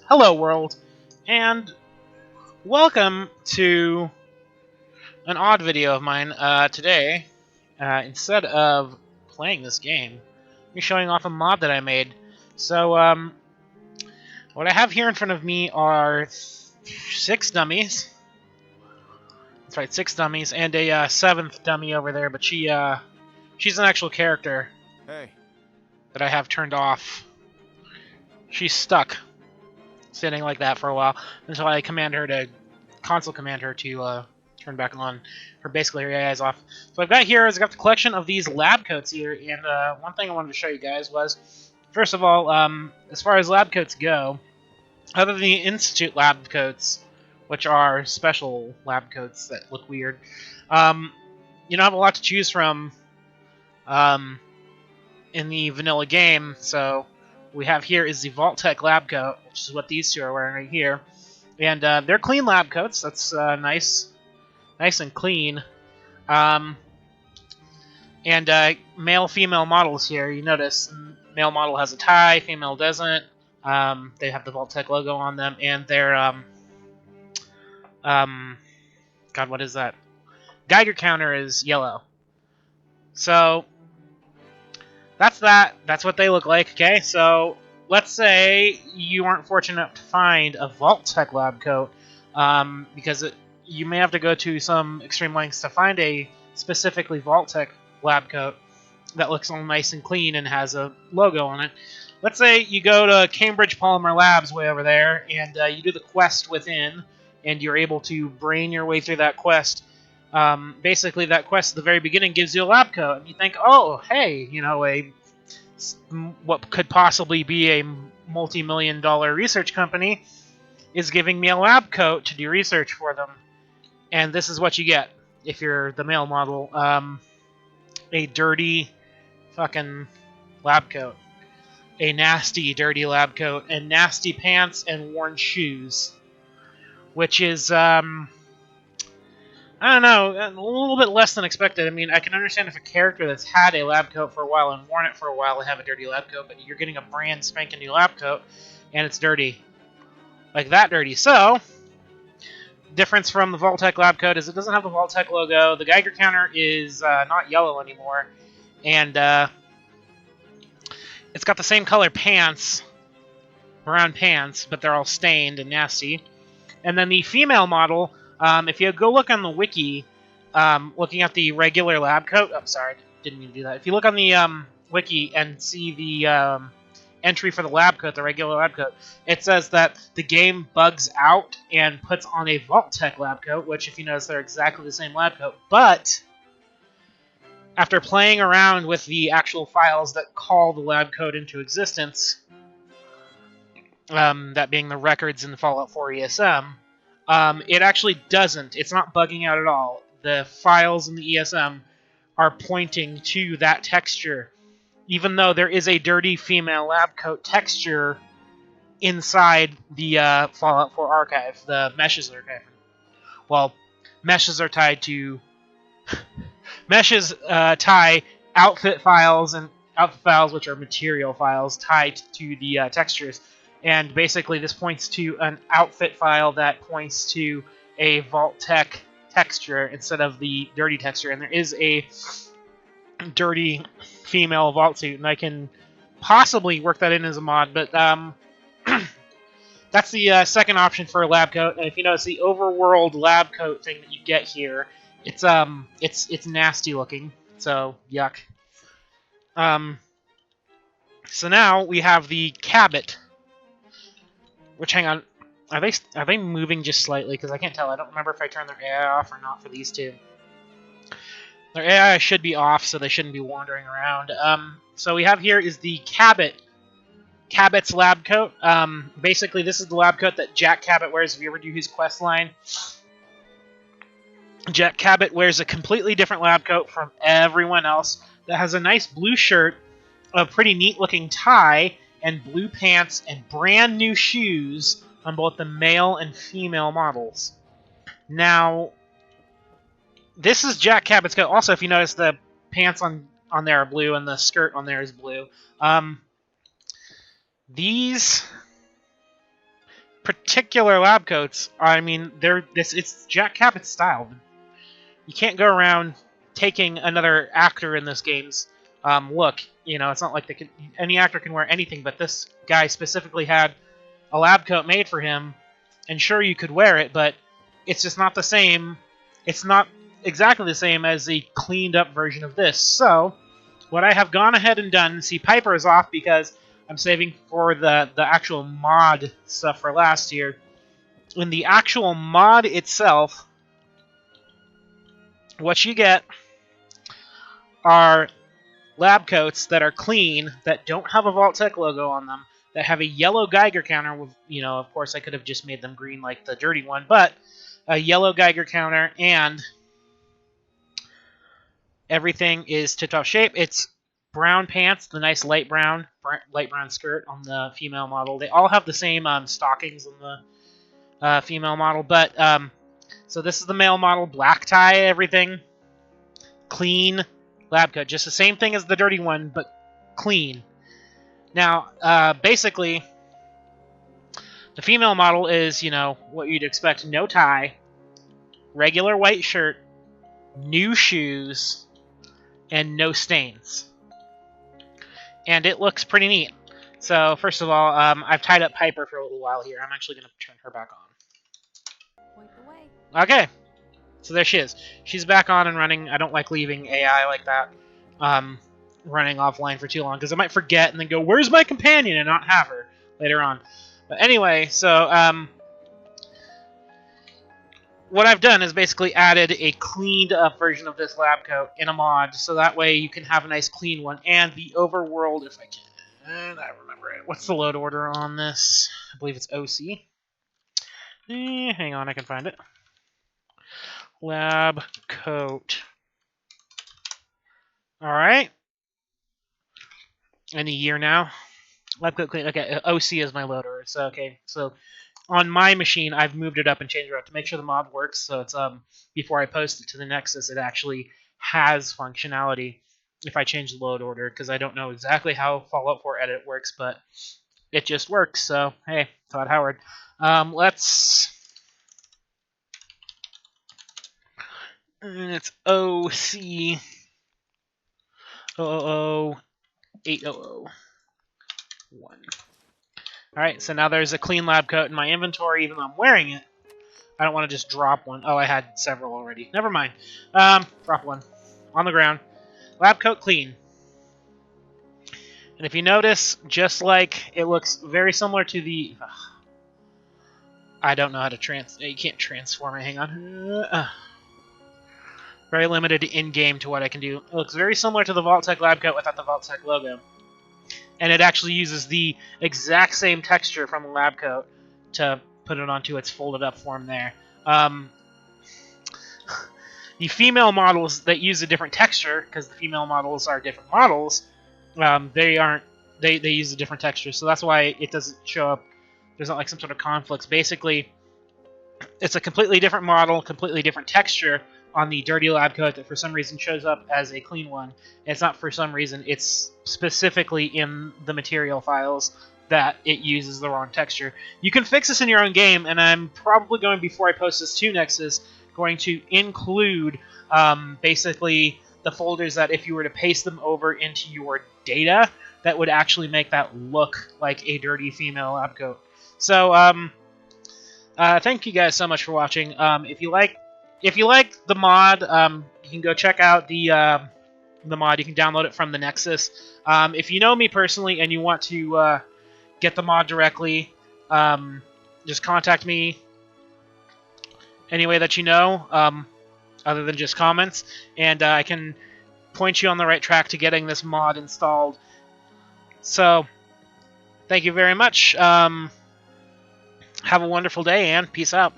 Hello world, and welcome to an odd video of mine. Today, instead of playing this game, I'll be showing off a mod that I made. So, what I have here in front of me are 6 dummies. That's right, 6 dummies, and a 7th dummy over there, but she's an actual character. Hey. That I have turned off. She's stuck, sitting like that for a while, until I console command her to turn back on. Basically her AI is off. So I've got the collection of these lab coats here, and one thing I wanted to show you guys was, first of all, as far as lab coats go, other than the Institute lab coats, which are special lab coats that look weird, you don't have a lot to choose from in the vanilla game. So we have here is the Vault-Tec lab coat, which is what these two are wearing right here. And they're clean lab coats. That's nice and clean. And male-female models here. You notice male model has a tie, female doesn't. They have the Vault-Tec logo on them, and their God, what is that? Geiger counter is yellow. So that's that. That's what they look like. Okay, so let's say you aren't fortunate enough to find a Vault-Tec lab coat, because you may have to go to some extreme lengths to find a specifically Vault-Tec lab coat that looks all nice and clean and has a logo on it. Let's say you go to Cambridge Polymer Labs way over there, and you do the quest within, and you're able to brain your way through that quest. Basically, that quest at the very beginning gives you a lab coat, and you think, oh, hey, you know, what could possibly be a multi-million-dollar research company is giving me a lab coat to do research for them. And this is what you get if you're the male model. A dirty fucking lab coat. A nasty, dirty lab coat. And nasty pants and worn shoes. Which is, I don't know, a little bit less than expected. I mean, I can understand if a character that's had a lab coat for a while and worn it for a while will have a dirty lab coat, but you're getting a brand spanking new lab coat, and it's dirty. Like that dirty. So, difference from the Vault-Tec lab coat is it doesn't have the Vault-Tec logo. The Geiger counter is not yellow anymore, and it's got the same color pants, brown pants, but they're all stained and nasty. And then the female model, if you go look on the wiki, looking at the regular lab coat, I'm sorry, didn't mean to do that. If you look on the wiki and see the entry for the lab coat, the regular lab coat, it says that the game bugs out and puts on a Vault-Tec lab coat, which, if you notice, they're exactly the same lab coat. But after playing around with the actual files that call the lab coat into existence, that being the records in the Fallout 4 ESM, it actually doesn't. It's not bugging out at all. The files in the ESM are pointing to that texture, even though there is a dirty female lab coat texture inside the Fallout 4 archive, the meshes archive. Well, meshes are tied to meshes tie outfit files, which are material files, tied to the textures. And basically, this points to an outfit file that points to a Vault-Tec texture instead of the dirty texture. And there is a dirty female Vault suit, and I can possibly work that in as a mod. But that's the second option for a lab coat. And if you notice the overworld lab coat thing that you get here, it's nasty looking. So yuck. So now we have the Cabot. Which, hang on, are they moving just slightly? Because I can't tell. I don't remember if I turned their AI off or not for these two. Their AI should be off, so they shouldn't be wandering around. So we have here is the Cabot's lab coat. Basically, this is the lab coat that Jack Cabot wears if you ever do his quest line. Jack Cabot wears a completely different lab coat from everyone else that has a nice blue shirt, a pretty neat-looking tie, and blue pants and brand new shoes on both the male and female models. Now, this is Jack Cabot's coat. Also, if you notice, the pants on there are blue and the skirt on there is blue. These particular lab coats, I mean, it's Jack Cabot's style. You can't go around taking another actor in this game's look. You know, it's not like any actor can wear anything, but this guy specifically had a lab coat made for him, and sure, you could wear it, but it's just not the same. It's not exactly the same as the cleaned up version of this. So, what I have gone ahead and done, see, Piper is off because I'm saving for the actual mod stuff for last year. In the actual mod itself, what you get are lab coats that are clean, that don't have a Vault-Tec logo on them, that have a yellow Geiger counter with, you know, of course I could have just made them green like the dirty one, but a yellow Geiger counter, and everything is tip-top shape. It's brown pants, the nice light brown skirt on the female model. They all have the same stockings on the female model, but so this is the male model, black tie, everything clean lab coat, just the same thing as the dirty one, but clean. Now, basically, the female model is, you know, what you'd expect: no tie, regular white shirt, new shoes, and no stains. And it looks pretty neat. So, first of all, I've tied up Piper for a little while here. I'm actually going to turn her back on. Point the way. Okay. So there she is. She's back on and running. I don't like leaving AI like that running offline for too long, because I might forget and then go, where's my companion, and not have her later on. But anyway, so what I've done is basically added a cleaned up version of this lab coat in a mod, so that way you can have a nice clean one. And the overworld, if I can, I remember it. What's the load order on this? I believe it's OC. Hang on, I can find it. Lab coat. Alright. Any year now. Lab coat clean. Okay, OC is my load order. So, okay, so on my machine, I've moved it up and changed it up to make sure the mod works. So it's before I post it to the Nexus, it actually has functionality if I change the load order, because I don't know exactly how Fallout 4 Edit works, but it just works. So hey, Todd Howard. Let's. And it's OC 0008001. Alright, so now there's a clean lab coat in my inventory, even though I'm wearing it. I don't want to just drop one. Oh, I had several already. Never mind. Drop one. On the ground. Lab coat clean. And if you notice, just like it looks very similar to the... I don't know how to you can't transform it. Hang on. Very limited in-game to what I can do. It looks very similar to the Vault-Tec lab coat without the Vault-Tec logo. And it actually uses the exact same texture from the lab coat to put it onto its folded up form there. The female models that use a different texture, because the female models are different models, they use a different texture, so that's why it doesn't show up. There's not like some sort of conflicts. Basically, it's a completely different model, completely different texture on the dirty lab coat that for some reason shows up as a clean one. And it's not for some reason, it's specifically in the material files that it uses the wrong texture. You can fix this in your own game, and I'm probably going, before I post this to Nexus, going to include basically the folders that if you were to paste them over into your data, that would actually make that look like a dirty female lab coat. So, thank you guys so much for watching. If you like the mod, you can go check out the mod. You can download it from the Nexus. If you know me personally and you want to get the mod directly, just contact me any way that you know, other than just comments, and I can point you on the right track to getting this mod installed. So, thank you very much. Have a wonderful day, and peace out.